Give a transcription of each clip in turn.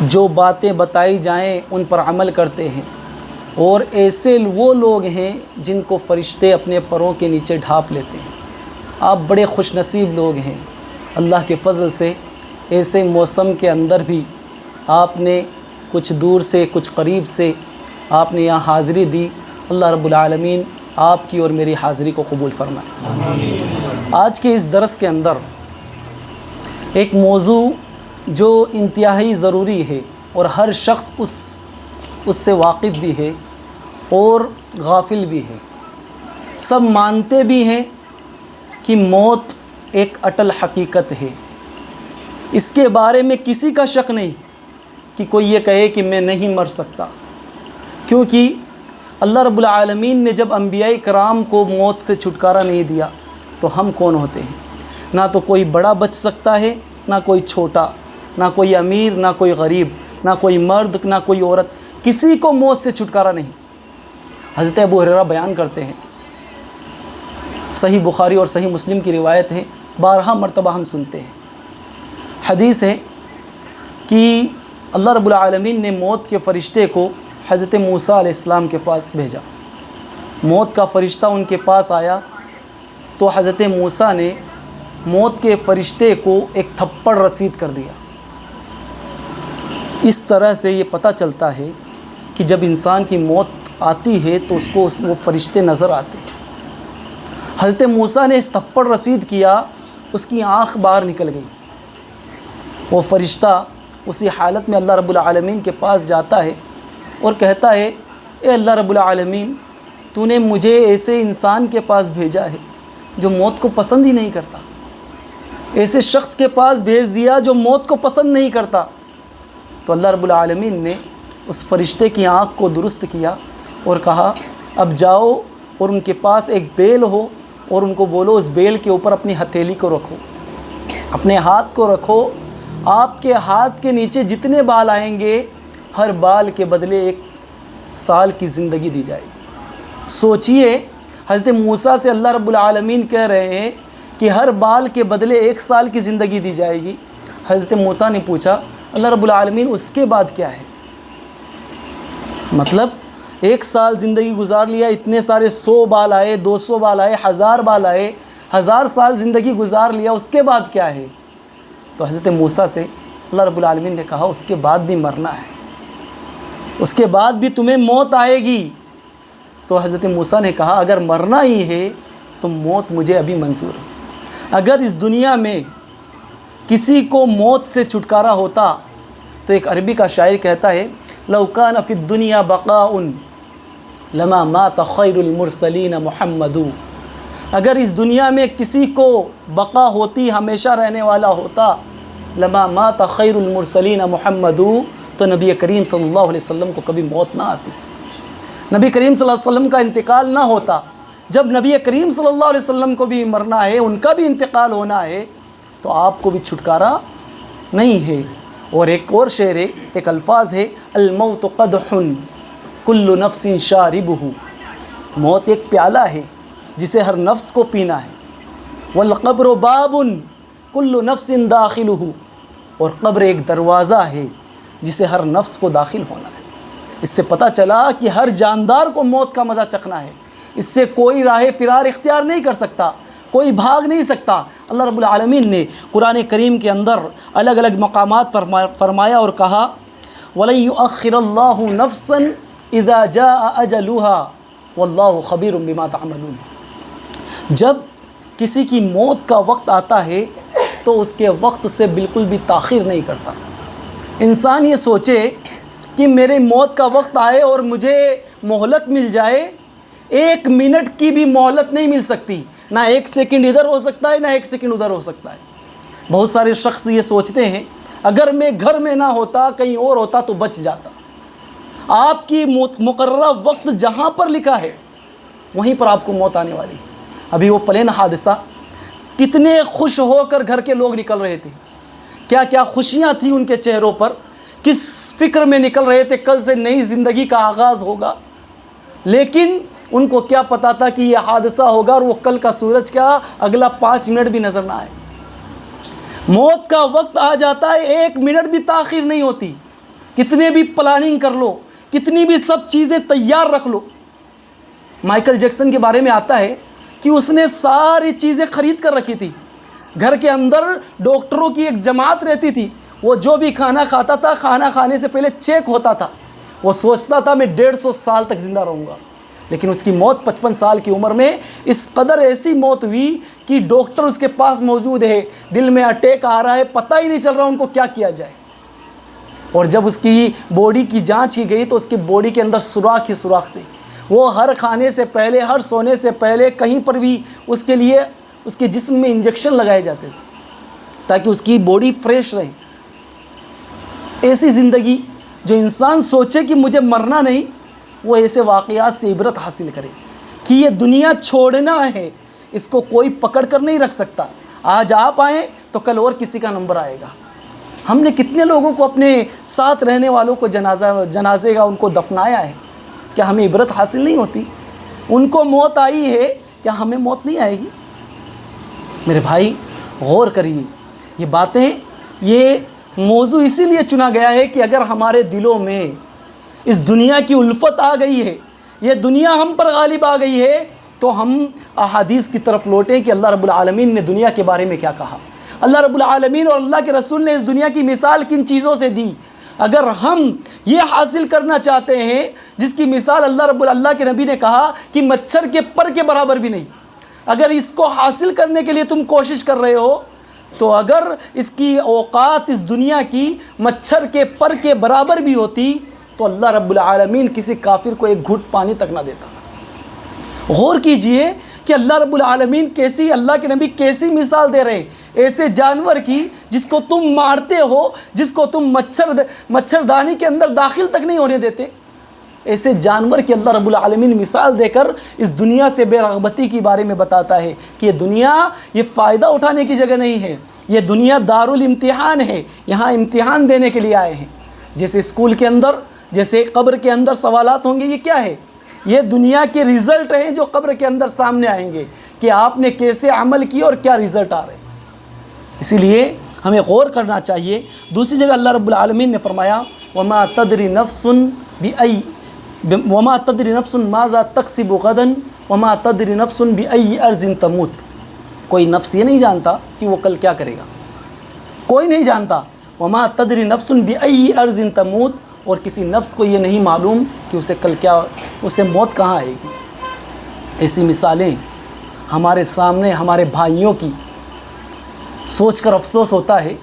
جو باتیں بتائی جائیں ان پر عمل کرتے ہیں، اور ایسے وہ لوگ ہیں جن کو فرشتے اپنے پروں کے نیچے ڈھانپ لیتے ہیں۔ آپ بڑے خوش نصیب لوگ ہیں، اللہ کے فضل سے ایسے موسم کے اندر بھی آپ نے کچھ دور سے کچھ قریب سے آپ نے یہاں حاضری دی۔ اللہ رب العالمین آپ کی اور میری حاضری کو قبول فرمائے۔ آج کے اس درس کے اندر ایک موضوع جو انتہائی ضروری ہے اور ہر شخص اس سے واقف بھی ہے اور غافل بھی ہے۔ سب مانتے بھی ہیں کہ موت ایک اٹل حقیقت ہے، اس کے بارے میں کسی کا شک نہیں کہ کوئی یہ کہے کہ میں نہیں مر سکتا، کیونکہ اللہ رب العالمین نے جب انبیاء کرام کو موت سے چھٹکارا نہیں دیا تو ہم کون ہوتے ہیں؟ نہ تو کوئی بڑا بچ سکتا ہے، نہ کوئی چھوٹا، نہ کوئی امیر، نہ کوئی غریب، نہ کوئی مرد، نہ کوئی عورت، کسی کو موت سے چھٹکارا نہیں۔ حضرت ابو ہریرہ بیان کرتے ہیں، صحیح بخاری اور صحیح مسلم کی روایت ہے، بارہا مرتبہ ہم سنتے ہیں، حدیث ہے کہ اللہ رب العالمین نے موت کے فرشتے کو حضرت موسیٰ علیہ السلام کے پاس بھیجا۔ موت کا فرشتہ ان کے پاس آیا تو حضرت موسیٰ نے موت کے فرشتے کو ایک تھپڑ رسید کر دیا۔ اس طرح سے یہ پتہ چلتا ہے کہ جب انسان کی موت آتی ہے تو اس کو وہ فرشتے نظر آتے ہیں۔ حضرت موسیٰ نے تھپڑ رسید کیا، اس کی آنکھ باہر نکل گئی۔ وہ فرشتہ اسی حالت میں اللہ رب العالمین کے پاس جاتا ہے اور کہتا ہے، اے اللہ رب العالمین، تو نے مجھے ایسے انسان کے پاس بھیجا ہے جو موت کو پسند ہی نہیں کرتا، ایسے شخص کے پاس بھیج دیا جو موت کو پسند نہیں کرتا۔ تو اللہ رب العالمین نے اس فرشتے کی آنکھ کو درست کیا اور کہا، اب جاؤ اور ان کے پاس ایک بیل ہو اور ان کو بولو اس بیل کے اوپر اپنی ہتھیلی کو رکھو، اپنے ہاتھ کو رکھو، آپ کے ہاتھ کے نیچے جتنے بال آئیں گے ہر بال کے بدلے 1 سال کی زندگی دی جائے گی۔ سوچئے، حضرت موسیٰ سے اللہ رب العالمین کہہ رہے ہیں کہ ہر بال کے بدلے 1 سال کی زندگی دی جائے گی۔ حضرت موسیٰ نے پوچھا، اللہ رب العالمین اس کے بعد کیا ہے؟ مطلب 1 سال زندگی گزار لیا، اتنے سارے 100 بال آئے، 200 بال آئے، 1000 بال آئے، 1000 سال زندگی گزار لیا، اس کے بعد کیا ہے؟ تو حضرت موسیٰ سے اللہ رب العالمین نے کہا، اس کے بعد بھی مرنا ہے، اس کے بعد بھی تمہیں موت آئے گی۔ تو حضرت موسیٰ نے کہا، اگر مرنا ہی ہے تو موت مجھے ابھی منظور ہے۔ اگر اس دنیا میں کسی کو موت سے چھٹکارا ہوتا تو ایک عربی کا شاعر کہتا ہے، لو کان فی الدنیا بقاء لما مات خیر المرسلین محمد۔ اگر اس دنیا میں کسی کو بقا ہوتی، ہمیشہ رہنے والا ہوتا، لما مات خیر المرسلین محمد، تو نبی کریم صلی اللہ علیہ وسلم کو کبھی موت نہ آتی، نبی کریم صلی اللہ علیہ وسلم کا انتقال نہ ہوتا۔ جب نبی کریم صلی اللہ علیہ وسلم کو بھی مرنا ہے، ان کا بھی انتقال ہونا ہے، تو آپ کو بھی چھٹکارا نہیں ہے۔ اور ایک اور شعر ہے، ایک الفاظ ہے، الموت قدح کل نفس شاربہ، موت ایک پیالہ ہے جسے ہر نفس کو پینا ہے۔ والقبر باب کل نفس داخلہ، اور قبر ایک دروازہ ہے جسے ہر نفس کو داخل ہونا ہے۔ اس سے پتہ چلا کہ ہر جاندار کو موت کا مزہ چکھنا ہے، اس سے کوئی راہ فرار اختیار نہیں کر سکتا، کوئی بھاگ نہیں سکتا۔ اللہ رب العالمین نے قرآن کریم کے اندر الگ الگ مقامات پر فرمایا اور کہا، وَلَن يُؤَخِّرَ اللَّهُ نَفْسًا إِذَا جَاءَ أَجَلُهَا وَاللَّهُ خَبِيرٌ بِمَا تَعْمَلُونَ۔ جب کسی کی موت کا وقت آتا ہے تو اس کے وقت سے بالکل بھی تاخیر نہیں کرتا۔ انسان یہ سوچے کہ میرے موت کا وقت آئے اور مجھے مہلت مل جائے، 1 منٹ کی بھی مہلت نہیں مل سکتی، نہ 1 سیکنڈ ادھر ہو سکتا ہے، نہ 1 سیکنڈ ادھر ہو سکتا ہے۔ بہت سارے شخص یہ سوچتے ہیں، اگر میں گھر میں نہ ہوتا، کہیں اور ہوتا تو بچ جاتا۔ آپ کی مقررہ وقت جہاں پر لکھا ہے وہیں پر آپ کو موت آنے والی ہے۔ ابھی وہ پلین حادثہ، کتنے خوش ہو کر گھر کے لوگ نکل رہے تھے، کیا کیا خوشیاں تھیں ان کے چہروں پر، کس فکر میں نکل رہے تھے، کل سے نئی زندگی کا آغاز ہوگا۔ لیکن ان کو کیا پتا تھا کہ یہ حادثہ ہوگا اور وہ کل کا سورج کیا اگلا 5 منٹ بھی نظر نہ آئے۔ موت کا وقت آ جاتا ہے، 1 منٹ بھی تاخیر نہیں ہوتی۔ کتنے بھی پلاننگ کر لو، کتنی بھی سب چیزیں تیار رکھ لو. مائیکل جیکسن کے بارے میں آتا ہے کہ اس نے ساری چیزیں خرید کر رکھی تھی. گھر کے اندر ڈاکٹروں کی ایک جماعت رہتی تھی. وہ جو بھی کھانا کھاتا تھا، کھانا کھانے سے پہلے چیک ہوتا تھا. وہ سوچتا تھا میں 150 سال تک زندہ رہوں گا، لیکن اس کی موت 55 سال کی عمر میں اس قدر ایسی موت ہوئی کہ ڈاکٹر اس کے پاس موجود ہے، دل میں اٹیک آ رہا ہے، پتہ ہی نہیں چل رہا ان کو کیا کیا جائے. اور جب اس کی باڈی کی جانچ کی گئی تو اس کی باڈی کے اندر سوراخ ہی سوراخ تھے. وہ ہر کھانے سے پہلے، ہر سونے سے پہلے کہیں پر بھی اس کے لیے اس کے جسم میں انجیکشن لگائے جاتے تھے تاکہ اس کی باڈی فریش رہے. ایسی زندگی جو انسان سوچے کہ مجھے مرنا نہیں، وہ ایسے واقعات سے عبرت حاصل کرے کہ یہ دنیا چھوڑنا ہے، اس کو کوئی پکڑ کر نہیں رکھ سکتا. آج آپ آئیں تو کل اور کسی کا نمبر آئے گا. ہم نے کتنے لوگوں کو اپنے ساتھ رہنے والوں کو جنازے کا ان کو دفنایا ہے. کیا ہمیں عبرت حاصل نہیں ہوتی؟ ان کو موت آئی ہے، کیا ہمیں موت نہیں آئے گی؟ میرے بھائی غور کریے، یہ باتیں، یہ موضوع اسی لیے چنا گیا ہے کہ اگر ہمارے دلوں میں اس دنیا کی الفت آ گئی ہے، یہ دنیا ہم پر غالب آ گئی ہے، تو ہم احادیث کی طرف لوٹیں کہ اللہ رب العالمین نے دنیا کے بارے میں کیا کہا. اللہ رب العالمین اور اللہ کے رسول نے اس دنیا کی مثال کن چیزوں سے دی. اگر ہم یہ حاصل کرنا چاہتے ہیں جس کی مثال اللہ کے نبی نے کہا کہ مچھر کے پر کے برابر بھی نہیں، اگر اس کو حاصل کرنے کے لیے تم کوشش کر رہے ہو، تو اگر اس کی اوقات اس دنیا کی مچھر کے پر کے برابر بھی ہوتی تو اللہ رب العالمین کسی کافر کو ایک گھٹ پانی تک نہ دیتا. غور کیجئے کہ اللہ رب العالمین کیسی، اللہ کے نبی کیسی مثال دے رہے ہیں ایسے جانور کی جس کو تم مارتے ہو، جس کو تم مچھردانی کے اندر داخل تک نہیں ہونے دیتے. ایسے جانور کی اللہ رب العالمین مثال دے کر اس دنیا سے بے رغبتی کے بارے میں بتاتا ہے کہ یہ دنیا یہ فائدہ اٹھانے کی جگہ نہیں ہے، یہ دنیا دارالامتحان ہے، یہاں امتحان دینے کے لیے آئے ہیں. جیسے اسکول کے اندر، جیسے قبر کے اندر سوالات ہوں گے، یہ کیا ہے؟ یہ دنیا کے رزلٹ ہیں جو قبر کے اندر سامنے آئیں گے کہ آپ نے کیسے عمل کیا اور کیا رزلٹ آ رہے ہیں. اسی لیے ہمیں غور کرنا چاہیے. دوسری جگہ اللہ رب العالمین نے فرمایا وما تدری نفس ماذا تکسب غدا وما تدری نفس بأی ارض تموت. کوئی نفس یہ نہیں جانتا کہ وہ کل کیا کرے گا، کوئی نہیں جانتا. وما تدری نفس بأی ارض تموت، اور کسی نفس کو یہ نہیں معلوم کہ اسے کل کیا، اسے موت کہاں آئے گی. ایسی مثالیں ہمارے سامنے، ہمارے بھائیوں کی سوچ کر افسوس ہوتا ہے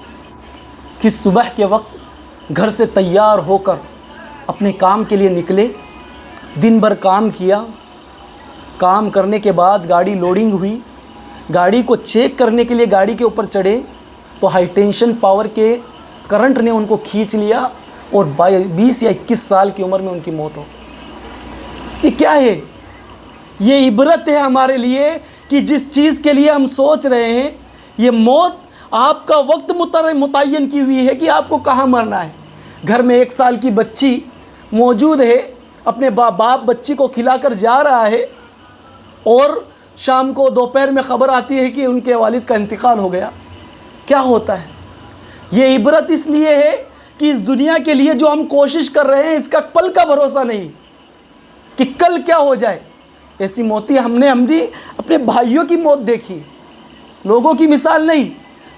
کہ صبح کے وقت گھر سے تیار ہو کر اپنے کام کے لیے نکلے، دن بھر کام کیا، کام کرنے کے بعد گاڑی لوڈنگ ہوئی، گاڑی کو چیک کرنے کے لیے گاڑی کے اوپر چڑھے تو ہائی ٹینشن پاور کے کرنٹ نے ان کو کھینچ لیا اور 20 یا 21 سال کی عمر میں ان کی موت ہو. یہ کیا ہے؟ یہ عبرت ہے ہمارے لیے کہ جس چیز کے لیے ہم سوچ رہے ہیں، یہ موت آپ کا وقت متعین کی ہوئی ہے کہ آپ کو کہاں مرنا ہے. گھر میں 1 سال کی بچی موجود ہے، اپنے باپ بچی کو کھلا کر جا رہا ہے، اور شام کو دوپہر میں خبر آتی ہے کہ ان کے والد کا انتقال ہو گیا. کیا ہوتا ہے؟ یہ عبرت اس لیے ہے کہ اس دنیا کے لیے جو ہم کوشش کر رہے ہیں اس کا پل کا بھروسہ نہیں کہ کل کیا ہو جائے. ایسی موتی ہم نے اپنے بھائیوں کی موت دیکھی، لوگوں کی مثال نہیں.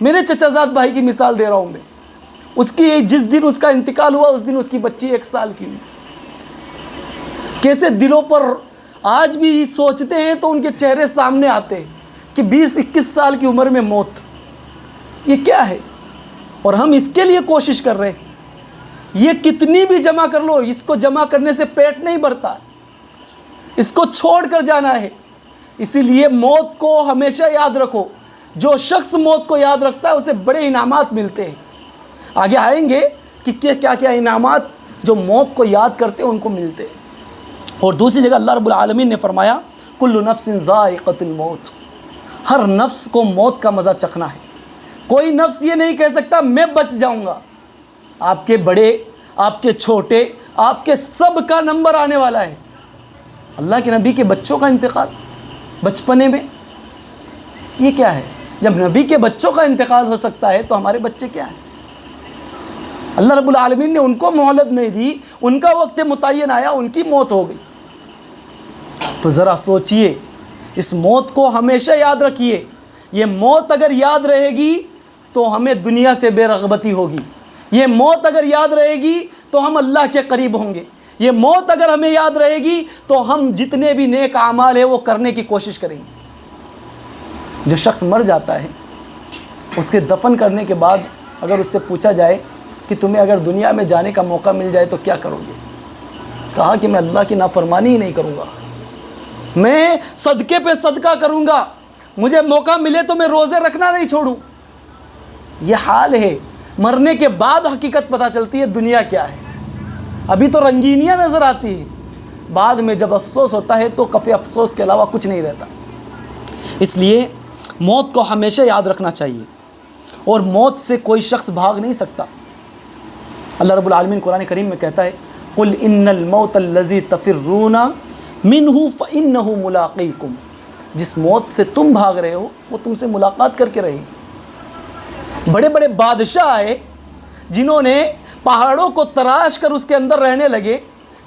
میرے چچا زاد بھائی کی مثال دے رہا ہوں میں. اس کی جس دن اس کا انتقال ہوا اس دن اس کی بچی 1 سال کی ہوئی. کیسے دلوں پر آج بھی سوچتے ہیں تو ان کے چہرے سامنے آتے ہیں کہ 20-21 سال کی عمر میں موت. یہ کیا ہے؟ اور ہم اس کے لیے کوشش کر رہے ہیں. یہ کتنی بھی جمع کر لو، اس کو جمع کرنے سے پیٹ نہیں بھرتا، اس کو چھوڑ کر جانا ہے. اسی لیے موت کو ہمیشہ یاد رکھو. جو شخص موت کو یاد رکھتا ہے اسے بڑے انعامات ملتے ہیں. آگے آئیں گے کہ کیا کیا انعامات جو موت کو یاد کرتے ہیں ان کو ملتے ہیں. اور دوسری جگہ اللہ رب العالمین نے فرمایا کل نفس ذائقۃ الموت. ہر نفس کو موت کا مزہ چکھنا ہے. کوئی نفس یہ نہیں کہہ سکتا میں بچ جاؤں گا. آپ کے بڑے، آپ کے چھوٹے، آپ کے سب کا نمبر آنے والا ہے. اللہ کے نبی کے بچوں کا انتقال بچپنے میں، یہ کیا ہے؟ جب نبی کے بچوں کا انتقال ہو سکتا ہے تو ہمارے بچے کیا ہیں؟ اللہ رب العالمین نے ان کو مہلت نہیں دی، ان کا وقت متعین آیا، ان کی موت ہو گئی۔ تو ذرا سوچئے، اس موت کو ہمیشہ یاد رکھیے۔ یہ موت اگر یاد رہے گی تو ہمیں دنیا سے بے رغبتی ہوگی، یہ موت اگر یاد رہے گی تو ہم اللہ کے قریب ہوں گے، یہ موت اگر ہمیں یاد رہے گی تو ہم جتنے بھی نیک اعمال ہیں وہ کرنے کی کوشش کریں گے۔ جو شخص مر جاتا ہے، اس کے دفن کرنے کے بعد اگر اس سے پوچھا جائے کہ تمہیں اگر دنیا میں جانے کا موقع مل جائے تو کیا کرو گے؟ کہا کہ میں اللہ کی نافرمانی ہی نہیں کروں گا، میں صدقے پہ صدقہ کروں گا، مجھے موقع ملے تو میں روزے رکھنا نہیں چھوڑوں۔ یہ حال ہے۔ مرنے کے بعد حقیقت پتہ چلتی ہے دنیا کیا ہے۔ ابھی تو رنگینیاں نظر آتی ہیں، بعد میں جب افسوس ہوتا ہے تو کفِ افسوس کے علاوہ کچھ نہیں رہتا۔ اس لیے موت کو ہمیشہ یاد رکھنا چاہیے، اور موت سے کوئی شخص بھاگ نہیں سکتا۔ اللہ رب العالمین قرآن کریم میں کہتا ہے قُلْ إِنَّ الْمَوْتَ الَّذِي تَفِرُّونَ مِنْهُ فَإِنَّهُ مُلَاقِيكُمْ، جس موت سے تم بھاگ رہے ہو وہ تم سے ملاقات کر کے رہے گی۔ بڑے بڑے بادشاہ آئے جنہوں نے پہاڑوں کو تراش کر اس کے اندر رہنے لگے،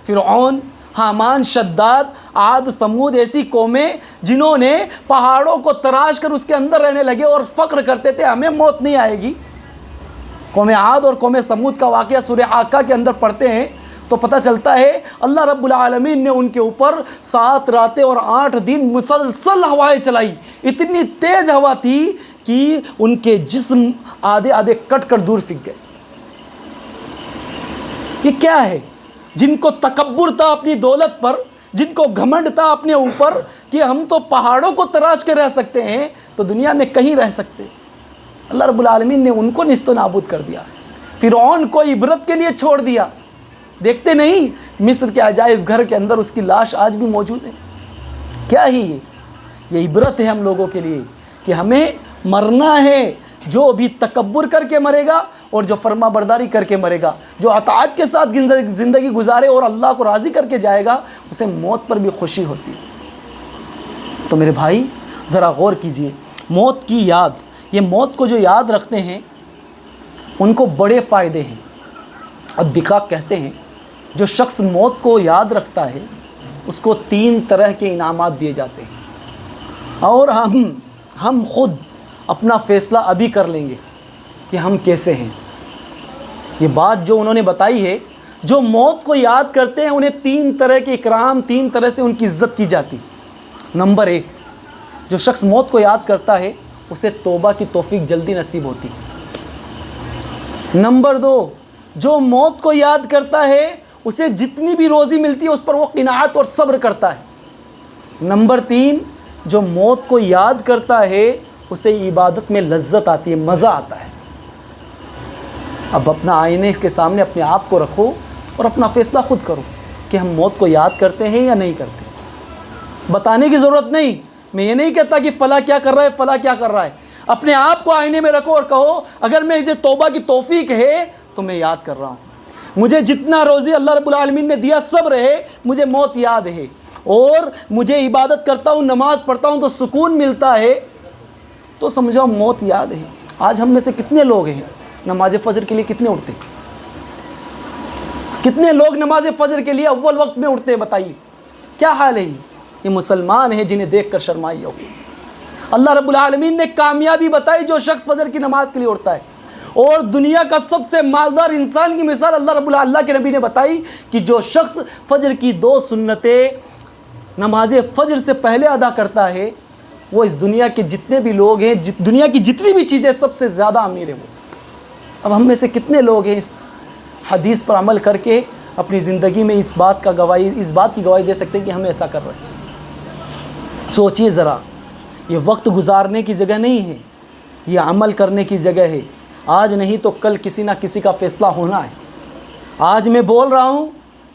فرعون، حامان، شداد، عاد، ثمود، ایسی قومیں جنہوں نے پہاڑوں کو تراش کر اس کے اندر رہنے لگے اور فخر کرتے تھے ہمیں موت نہیں آئے گی۔ قوم عاد اور قوم ثمود کا واقعہ سورہ حاقہ کے اندر پڑھتے ہیں تو پتہ چلتا ہے اللہ رب العالمین نے ان کے اوپر 7 راتیں اور 8 دن مسلسل ہوائیں چلائی، اتنی تیز ہوا تھی کہ ان کے جسم آدھے آدھے کٹ کر دور پھینک گئے۔ یہ کیا ہے؟ جن کو تکبر تھا اپنی دولت پر، جن کو گھمنڈ تھا اپنے اوپر کہ ہم تو پہاڑوں کو تراش کے رہ سکتے ہیں تو دنیا میں کہیں رہ سکتے، اللہ رب العالمین نے ان کو نیست و نابود کر دیا۔ فرعون کو عبرت کے لیے چھوڑ دیا۔ دیکھتے نہیں مصر کے عجائب گھر کے اندر اس کی لاش آج بھی موجود ہے۔ کیا ہی یہ عبرت ہے ہم لوگوں کے لیے کہ ہمیں مرنا ہے، جو بھی تکبر کر کے مرے گا اور جو فرما برداری کر کے مرے گا، جو اطاعت کے ساتھ زندگی گزارے اور اللہ کو راضی کر کے جائے گا، اسے موت پر بھی خوشی ہوتی ہے۔ تو میرے بھائی ذرا غور کیجئے، موت کی یاد، یہ موت کو جو یاد رکھتے ہیں ان کو بڑے فائدے ہیں۔ الدقاق کہتے ہیں جو شخص موت کو یاد رکھتا ہے اس کو 3 طرح کے انعامات دیے جاتے ہیں، اور ہم خود اپنا فیصلہ ابھی کر لیں گے کہ ہم کیسے ہیں۔ یہ بات جو انہوں نے بتائی ہے، جو موت کو یاد کرتے ہیں انہیں 3 طرح کے اکرام، 3 طرح سے ان کی عزت کی جاتی۔ نمبر 1، جو شخص موت کو یاد کرتا ہے اسے توبہ کی توفیق جلدی نصیب ہوتی ہے۔ نمبر 2، جو موت کو یاد کرتا ہے اسے جتنی بھی روزی ملتی ہے اس پر وہ قناعت اور صبر کرتا ہے۔ نمبر 3، جو موت کو یاد کرتا ہے اسے عبادت میں لذت آتی ہے، مزہ آتا ہے۔ اب اپنا آئینے کے سامنے اپنے آپ کو رکھو اور اپنا فیصلہ خود کرو کہ ہم موت کو یاد کرتے ہیں یا نہیں کرتے۔ بتانے کی ضرورت نہیں، میں یہ نہیں کہتا کہ فلاں کیا کر رہا ہے، فلاں کیا کر رہا ہے۔ اپنے آپ کو آئینے میں رکھو اور کہو اگر مجھے توبہ کی توفیق ہے تو میں یاد کر رہا ہوں، مجھے جتنا روزی اللہ رب العالمین نے دیا سب رہے، مجھے موت یاد ہے، اور مجھے عبادت کرتا ہوں، نماز پڑھتا ہوں تو سکون ملتا ہے، تو سمجھو موت یاد ہے۔ آج ہم میں سے کتنے لوگ ہیں نماز فجر کے لیے کتنے اٹھتے ہیں؟ کتنے لوگ نماز فجر کے لیے اول وقت میں اٹھتے ہیں؟ بتائیے کیا حال ہے۔ یہ مسلمان ہیں جنہیں دیکھ کر شرمائی ہوگی۔ اللہ رب العالمین نے کامیابی بتائی جو شخص فجر کی نماز کے لیے اٹھتا ہے، اور دنیا کا سب سے مالدار انسان کی مثال اللہ کے نبی نے بتائی کہ جو شخص فجر کی 2 سنتیں نماز فجر سے پہلے ادا کرتا ہے وہ اس دنیا کے جتنے بھی لوگ ہیں، دنیا کی جتنی بھی چیزیں سب سے زیادہ امیر ہے وہ۔ اب ہم میں سے کتنے لوگ ہیں اس حدیث پر عمل کر کے اپنی زندگی میں اس بات کی گواہی دے سکتے ہیں کہ ہم ایسا کر رہے ہیں؟ سوچئے ذرا، یہ وقت گزارنے کی جگہ نہیں ہے، یہ عمل کرنے کی جگہ ہے۔ آج نہیں تو کل کسی نہ کسی کا فیصلہ ہونا ہے۔ آج میں بول رہا ہوں،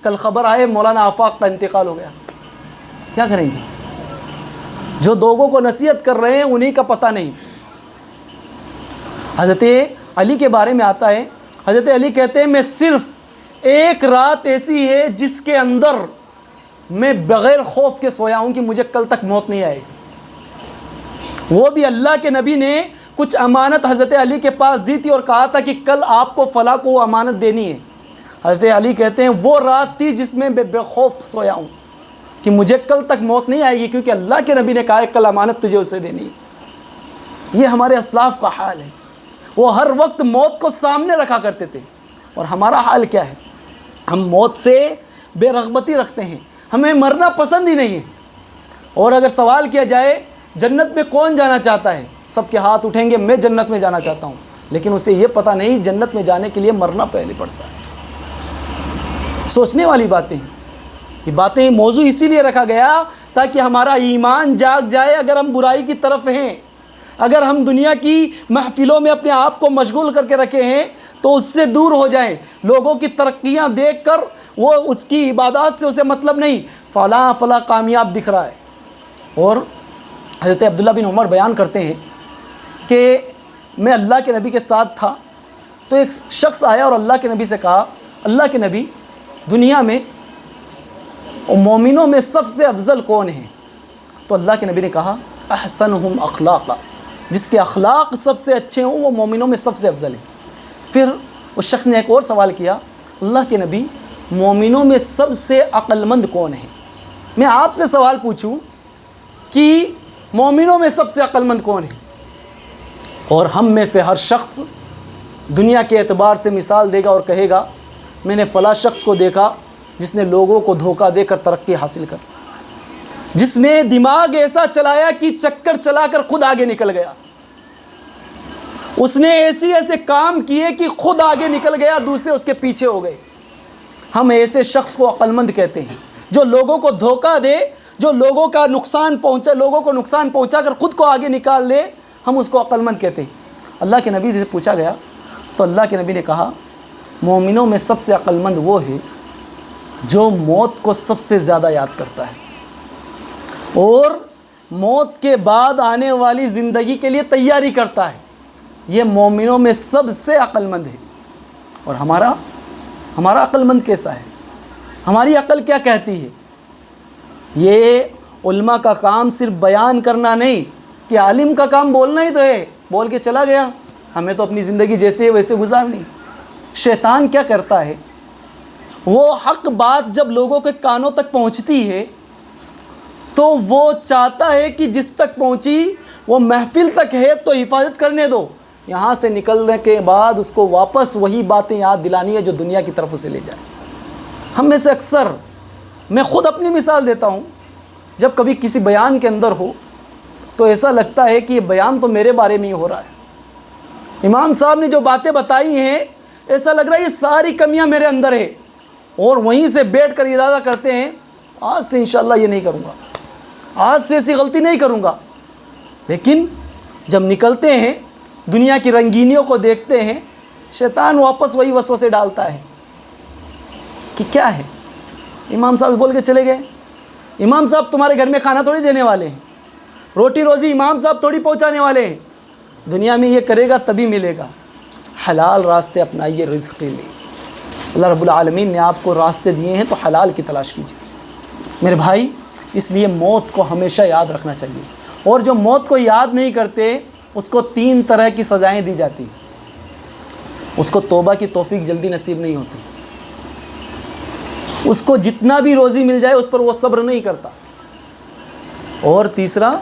کل خبر آئے مولانا آفاق کا انتقال ہو گیا، کیا کریں گے؟ جو لوگوں کو نصیحت کر رہے ہیں انہی کا پتہ نہیں۔ حضرت علی کے بارے میں آتا ہے، حضرت علی کہتے ہیں میں صرف ایک رات ایسی ہے جس کے اندر میں بغیر خوف کے سویا ہوں کہ مجھے کل تک موت نہیں آئے، وہ بھی اللہ کے نبی نے کچھ امانت حضرت علی کے پاس دی تھی اور کہا تھا کہ کل آپ کو فلاں کو وہ امانت دینی ہے. حضرت علی کہتے ہیں وہ رات تھی جس میں بے خوف سویا ہوں کہ مجھے کل تک موت نہیں آئے گی، کیونکہ اللہ کے نبی نے کہا ہے کل امانت تجھے اسے دینی ہے. یہ ہمارے اسلاف کا حال ہے. وہ ہر وقت موت کو سامنے رکھا کرتے تھے. اور ہمارا حال کیا ہے؟ ہم موت سے بے رغبتی رکھتے ہیں، ہمیں مرنا پسند ہی نہیں ہے. اور اگر سوال کیا جائے جنت میں کون جانا چاہتا ہے، سب کے ہاتھ اٹھیں گے میں جنت میں جانا چاہتا ہوں. لیکن اسے یہ پتہ نہیں جنت میں جانے کے لیے مرنا پہلے پڑتا ہے. سوچنے والی باتیں ہیں یہ باتیں. موضوع اسی لیے رکھا گیا تاکہ ہمارا ایمان جاگ جائے. اگر ہم برائی کی طرف ہیں، اگر ہم دنیا کی محفلوں میں اپنے آپ کو مشغول کر کے رکھے ہیں تو اس سے دور ہو جائیں. لوگوں کی ترقیاں دیکھ کر وہ اس کی عبادات سے اسے مطلب نہیں، فلاں فلاں کامیاب دکھ رہا ہے. اور حضرت عبداللہ بن عمر بیان کرتے ہیں کہ میں اللہ کے نبی کے ساتھ تھا تو ایک شخص آیا اور اللہ کے نبی سے کہا، اللہ کے نبی دنیا میں مومنوں میں سب سے افضل کون ہیں؟ تو اللہ کے نبی نے کہا احسنہم اخلاقا، جس کے اخلاق سب سے اچھے ہوں وہ مومنوں میں سب سے افضل ہیں. پھر اس شخص نے ایک اور سوال کیا، اللہ کے نبی مومنوں میں سب سے عقل مند کون ہے؟ میں آپ سے سوال پوچھوں کہ مومنوں میں سب سے عقل مند کون ہے؟ اور ہم میں سے ہر شخص دنیا کے اعتبار سے مثال دے گا اور کہے گا میں نے فلاں شخص کو دیکھا جس نے لوگوں کو دھوکہ دے کر ترقی حاصل کر، جس نے دماغ ایسا چلایا کہ چکر چلا کر خود آگے نکل گیا، اس نے ایسے کام کیے کہ خود آگے نکل گیا، دوسرے اس کے پیچھے ہو گئے. ہم ایسے شخص کو عقل مند کہتے ہیں جو لوگوں کو دھوکہ دے، جو لوگوں کو نقصان پہنچا کر خود کو آگے نکال لے، ہم اس کو عقل مند کہتے ہیں. اللہ کے نبی سے پوچھا گیا تو اللہ کے نبی نے کہا مومنوں میں سب سے عقل مند وہ ہے جو موت کو سب سے زیادہ یاد کرتا ہے اور موت کے بعد آنے والی زندگی کے لیے تیاری کرتا ہے. یہ مومنوں میں سب سے عقل مند ہے. اور ہمارا عقل مند کیسا ہے؟ ہماری عقل کیا کہتی ہے؟ یہ علماء کا کام صرف بیان کرنا نہیں کہ عالم کا کام بولنا ہی تو ہے، بول کے چلا گیا، ہمیں تو اپنی زندگی جیسے ہے ویسے گزارنی. شیطان کیا کرتا ہے؟ وہ حق بات جب لوگوں کے کانوں تک پہنچتی ہے تو وہ چاہتا ہے کہ جس تک پہنچی وہ محفل تک ہے تو حفاظت کرنے دو، یہاں سے نکلنے کے بعد اس کو واپس وہی باتیں یاد دلانی ہے جو دنیا کی طرف اسے لے جائے. ہم میں سے اکثر، میں خود اپنی مثال دیتا ہوں، جب کبھی کسی بیان کے اندر ہو تو ایسا لگتا ہے کہ یہ بیان تو میرے بارے میں ہی ہو رہا ہے. امام صاحب نے جو باتیں بتائی ہیں ایسا لگ رہا ہے یہ ساری کمیاں میرے اندر ہیں، اور وہیں سے بیٹھ کر ارادہ کرتے ہیں آج سے انشاءاللہ یہ نہیں کروں گا، آج سے ایسی غلطی نہیں کروں گا. لیکن جب نکلتے ہیں دنیا کی رنگینیوں کو دیکھتے ہیں شیطان واپس وہی وسوسے ڈالتا ہے کہ کیا ہے، امام صاحب بول کے چلے گئے، امام صاحب تمہارے گھر میں کھانا تھوڑی دینے والے ہیں، روٹی روزی امام صاحب تھوڑی پہنچانے والے ہیں، دنیا میں یہ کرے گا تبھی ملے گا. حلال راستے اپنائیے رزق کے لیے. اللہ رب العالمین نے آپ کو راستے دیے ہیں تو حلال کی تلاش کیجیے میرے بھائی. اس لیے موت کو ہمیشہ یاد رکھنا چاہیے. اور جو موت کو یاد نہیں کرتے اس کو 3 طرح کی سزائیں دی جاتی ہیں. اس کو توبہ کی توفیق جلدی نصیب نہیں ہوتی، اس کو جتنا بھی روزی مل جائے اس پر وہ صبر نہیں کرتا، اور تیسرا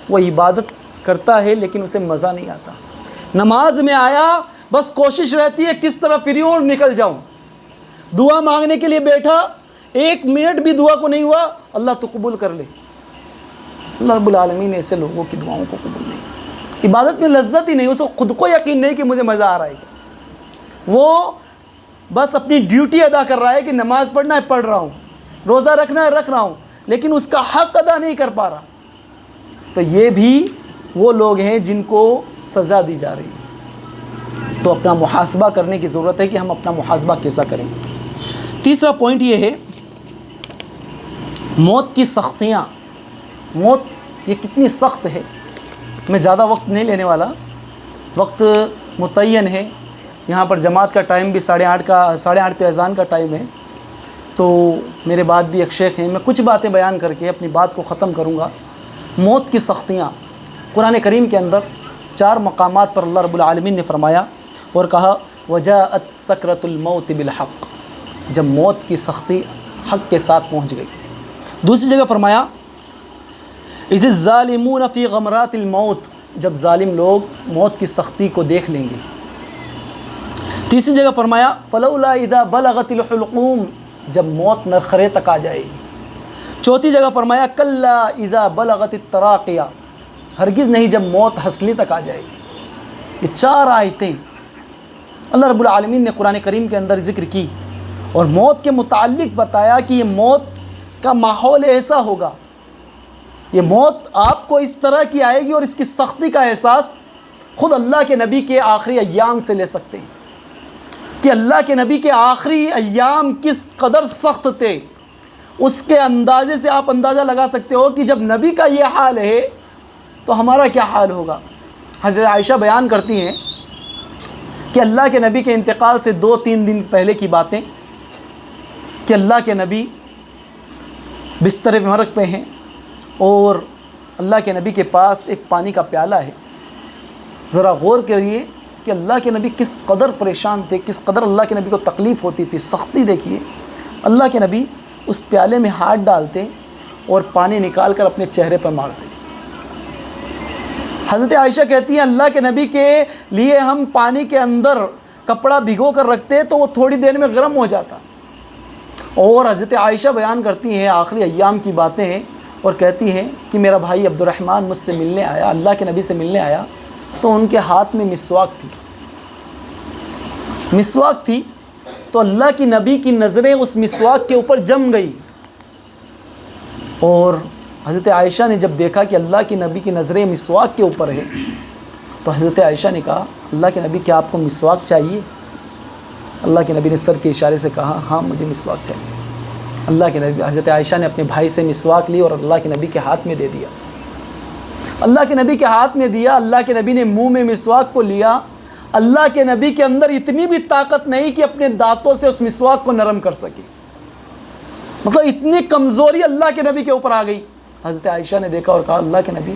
وہ عبادت کرتا ہے لیکن اسے مزہ نہیں آتا. نماز میں آیا بس کوشش رہتی ہے کس طرح فری ہوں اور نکل جاؤں. دعا مانگنے کے لیے بیٹھا 1 منٹ بھی دعا کو نہیں ہوا، اللہ تو قبول کر لے. اللہ رب العالمین ایسے لوگوں کی دعاؤں کو قبول نہیں. عبادت میں لذت ہی نہیں، اس کو خود کو یقین نہیں کہ مجھے مزہ آ رہا ہے. وہ بس اپنی ڈیوٹی ادا کر رہا ہے کہ نماز پڑھنا ہے پڑھ رہا ہوں، روزہ رکھنا ہے رکھ رہا ہوں، لیکن اس کا حق ادا نہیں کر پا رہا. تو یہ بھی وہ لوگ ہیں جن کو سزا دی جا رہی ہے. تو اپنا محاسبہ کرنے کی ضرورت ہے کہ ہم اپنا محاسبہ کیسا کریں. تیسرا پوائنٹ یہ ہے موت کی سختیاں. موت یہ کتنی سخت ہے. میں زیادہ وقت نہیں لینے والا، وقت متعین ہے. یہاں پر جماعت کا ٹائم بھی 8:30 پہ اذان کا ٹائم ہے، تو میرے بعد بھی ایک شیخ ہیں. میں کچھ باتیں بیان کر کے اپنی بات کو ختم کروں گا. موت کی سختیاں قرآن کریم کے اندر 4 مقامات پر اللہ رب العالمین نے فرمایا اور کہا وجاءت سکرۃ الموت بالحق، جب موت کی سختی حق کے ساتھ پہنچ گئی۔ دوسری جگہ فرمایا اذ الظالمون فی غمرات الموت، جب ظالم لوگ موت کی سختی کو دیکھ لیں گے۔ تیسری جگہ فرمایا فلولا اذا بلغت الحلقوم، جب موت نرخرے تک آ جائے گی۔ چوتھی جگہ فرمایا کلا اذا بلغت التراقیہ، ہرگز نہیں جب موت ہنسلی تک آ جائے گی۔ یہ 4 آیتیں اللہ رب العالمین نے قرآن کریم کے اندر ذکر کی اور موت کے متعلق بتایا کہ یہ موت کا ماحول ایسا ہوگا، یہ موت آپ کو اس طرح کی آئے گی اور اس کی سختی کا احساس خود اللہ کے نبی کے آخری ایام سے لے سکتے ہیں کہ اللہ کے نبی کے آخری ایام کس قدر سخت تھے۔ اس کے اندازے سے آپ اندازہ لگا سکتے ہو کہ جب نبی کا یہ حال ہے تو ہمارا کیا حال ہوگا۔ حضرت عائشہ بیان کرتی ہیں کہ اللہ کے نبی کے انتقال سے 2-3 دن پہلے کی باتیں کہ اللہ کے نبی بستر مرگ پہ ہیں اور اللہ کے نبی کے پاس ایک پانی کا پیالہ ہے۔ ذرا غور کریے کہ اللہ کے نبی کس قدر پریشان تھے، کس قدر اللہ کے نبی کو تکلیف ہوتی تھی، سختی دیکھیے۔ اللہ کے نبی اس پیالے میں ہاتھ ڈالتے اور پانی نکال کر اپنے چہرے پر مارتے۔ حضرت عائشہ کہتی ہیں اللہ کے نبی کے لیے ہم پانی کے اندر کپڑا بھگو کر رکھتے تو وہ تھوڑی دیر میں گرم ہو جاتا۔ اور حضرت عائشہ بیان کرتی ہیں آخری ایام کی باتیں ہیں اور کہتی ہیں کہ میرا بھائی عبد الرحمن مجھ سے ملنے آیا، اللہ کے نبی سے ملنے آیا تو ان کے ہاتھ میں مسواک تھی تو اللہ کی نبی کی نظریں اس مسواک کے اوپر جم گئی۔ اور حضرت عائشہ نے جب دیکھا کہ اللہ کی نبی کی نظریں مسواک کے اوپر ہے تو حضرت عائشہ نے کہا اللہ کے نبی کیا آپ کو مسواک چاہیے؟ اللہ کے نبی نے سر کے اشارے سے کہا ہاں مجھے مسواک چاہیے۔ اللہ کے نبی حضرت عائشہ نے اپنے بھائی سے مسواک لی اور اللہ کے نبی کے ہاتھ میں دے دیا۔ اللہ کے نبی کے ہاتھ میں دیا، اللہ کے نبی نے منہ میں مسواک کو لیا۔ اللہ کے نبی کے اندر اتنی بھی طاقت نہیں کہ اپنے دانتوں سے اس مسواک کو نرم کر سکے، مطلب اتنی کمزوری اللہ کے نبی کے اوپر آ گئی۔ حضرت عائشہ نے دیکھا اور کہا اللہ کے نبی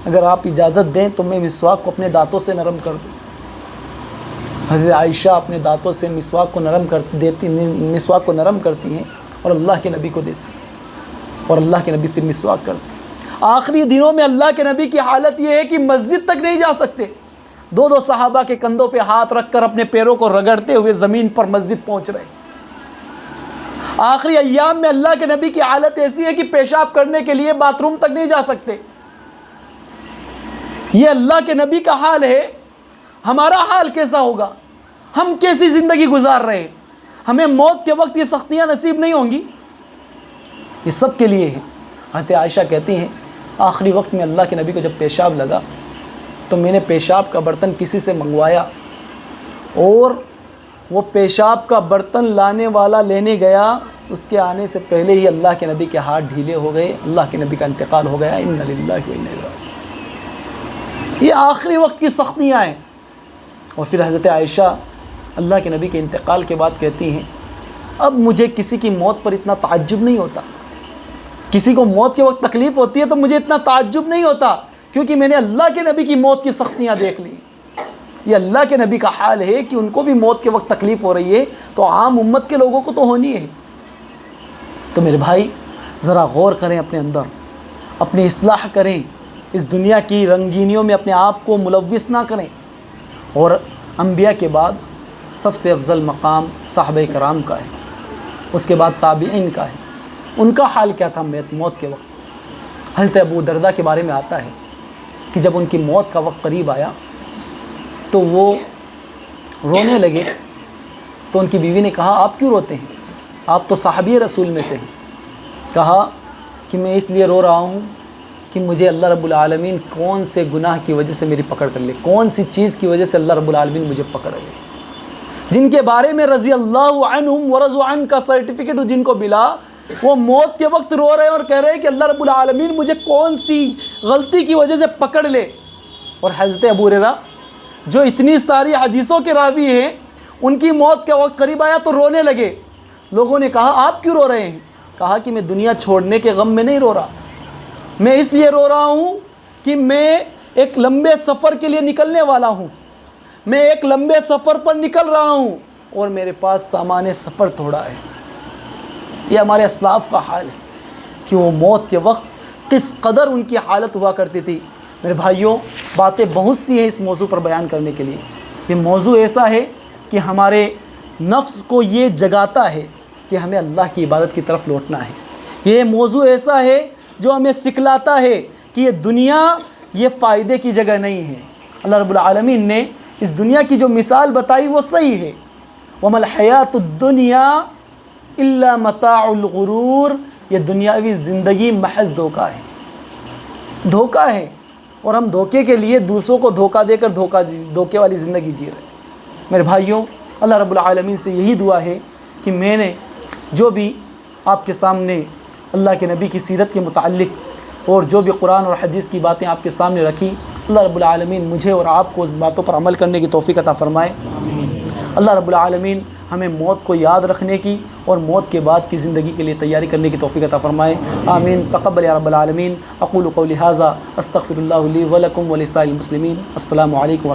اگر آپ اجازت دیں تو میں مسواک کو اپنے دانتوں سے نرم کر دوں۔ حضرت عائشہ اپنے دانتوں سے مسواک کو نرم کرتی ہیں اور اللہ کے نبی کو دیتی اور اللہ کے نبی پھر مسواک کرتے۔ آخری دنوں میں اللہ کے نبی کی حالت یہ ہے کہ مسجد تک نہیں جا سکتے، 2 صحابہ کے کندھوں پہ ہاتھ رکھ کر اپنے پیروں کو رگڑتے ہوئے زمین پر مسجد پہنچ رہے۔ آخری ایام میں اللہ کے نبی کی حالت ایسی ہے کہ پیشاب کرنے کے لیے باتھ روم تک نہیں جا سکتے۔ یہ اللہ کے نبی کا حال ہے، ہمارا حال کیسا ہوگا؟ ہم کیسی زندگی گزار رہے ہیں؟ ہمیں موت کے وقت یہ سختیاں نصیب نہیں ہوں گی؟ یہ سب کے لیے ہے۔ حضرت عائشہ کہتی ہیں آخری وقت میں اللہ کے نبی کو جب پیشاب لگا تو میں نے پیشاب کا برتن کسی سے منگوایا اور وہ پیشاب کا برتن لانے والا لینے گیا، اس کے آنے سے پہلے ہی اللہ کے نبی کے ہاتھ ڈھیلے ہو گئے، اللہ کے نبی کا انتقال ہو گیا۔ انا للہ و انا الیہ راجعون۔ یہ آخری وقت کی سختیاں ہیں۔ اور پھر حضرت عائشہ اللہ کے نبی کے انتقال کے بعد کہتی ہیں اب مجھے کسی کی موت پر اتنا تعجب نہیں ہوتا، کسی کو موت کے وقت تکلیف ہوتی ہے تو مجھے اتنا تعجب نہیں ہوتا کیونکہ میں نے اللہ کے نبی کی موت کی سختیاں دیکھ لی۔ یہ اللہ کے نبی کا حال ہے کہ ان کو بھی موت کے وقت تکلیف ہو رہی ہے تو عام امت کے لوگوں کو تو ہونی ہے۔ تو میرے بھائی ذرا غور کریں اپنے اندر، اپنی اصلاح کریں، اس دنیا کی رنگینیوں میں اپنے آپ کو ملوث نہ کریں۔ اور انبیاء کے بعد سب سے افضل مقام صحابہ کرام کا ہے، اس کے بعد تابعین کا ہے۔ ان کا حال کیا تھا موت کے وقت؟ حضرت ابو درداء کے بارے میں آتا ہے کہ جب ان کی موت کا وقت قریب آیا تو وہ رونے لگے تو ان کی بیوی نے کہا آپ کیوں روتے ہیں؟ آپ تو صحابی رسول میں سے ہیں۔ کہا کہ میں اس لیے رو رہا ہوں کہ مجھے اللہ رب العالمین کون سے گناہ کی وجہ سے میری پکڑ کر لے، کون سی چیز کی وجہ سے اللہ رب العالمین مجھے پکڑ لے۔ جن کے بارے میں رضی اللہ عنہم ورضوا عنہ کا سرٹیفکیٹ جن کو ملا، وہ موت کے وقت رو رہے ہیں اور کہہ رہے ہیں کہ اللہ رب العالمین مجھے کون سی غلطی کی وجہ سے پکڑ لے۔ اور حضرت ابو ہریرہ جو اتنی ساری حدیثوں کے راوی ہیں، ان کی موت کا وقت قریب آیا تو رونے لگے۔ لوگوں نے کہا آپ کیوں رو رہے ہیں؟ کہا کہ میں دنیا چھوڑنے کے غم میں نہیں رو رہا، میں اس لیے رو رہا ہوں کہ میں ایک لمبے سفر کے لیے نکلنے والا ہوں، میں ایک لمبے سفر پر نکل رہا ہوں اور میرے پاس سامان سفر تھوڑا ہے۔ یہ ہمارے اسلاف کا حال ہے کہ وہ موت کے وقت کس قدر ان کی حالت ہوا کرتی تھی۔ میرے بھائیوں، باتیں بہت سی ہیں اس موضوع پر بیان کرنے کے لیے۔ یہ موضوع ایسا ہے کہ ہمارے نفس کو یہ جگاتا ہے کہ ہمیں اللہ کی عبادت کی طرف لوٹنا ہے۔ یہ موضوع ایسا ہے جو ہمیں سکھلاتا ہے کہ یہ دنیا یہ فائدے کی جگہ نہیں ہے۔ اللہ رب العالمین نے اس دنیا کی جو مثال بتائی وہ صحیح ہے۔ وَمَا الْحَيَاةُ الدُّنْيَا إِلَّا مَتَاعُ الْغُرُورِ، یہ دنیاوی زندگی محض دھوکہ ہے، دھوکہ ہے، اور ہم دھوکے کے لیے دوسروں کو دھوکہ دے کر دھوکے والی زندگی جی رہے ہیں۔ میرے بھائیوں، اللہ رب العالمین سے یہی دعا ہے کہ میں نے جو بھی آپ کے سامنے اللہ کے نبی کی سیرت کے متعلق اور جو بھی قرآن اور حدیث کی باتیں آپ کے سامنے رکھی، اللہ رب العالمین مجھے اور آپ کو اس باتوں پر عمل کرنے کی توفیق عطا فرمائے۔ اللہ رب العالمین ہمیں موت کو یاد رکھنے کی اور موت کے بعد کی زندگی کے لیے تیاری کرنے کی توفیق عطا فرمائے۔ آمین، تقبل یا رب العالمین۔ اقول قولی ھذا استغفر اللہ لی ولکم ولسائر المسلمین۔ السلام علیکم ورحمۃ اللہ۔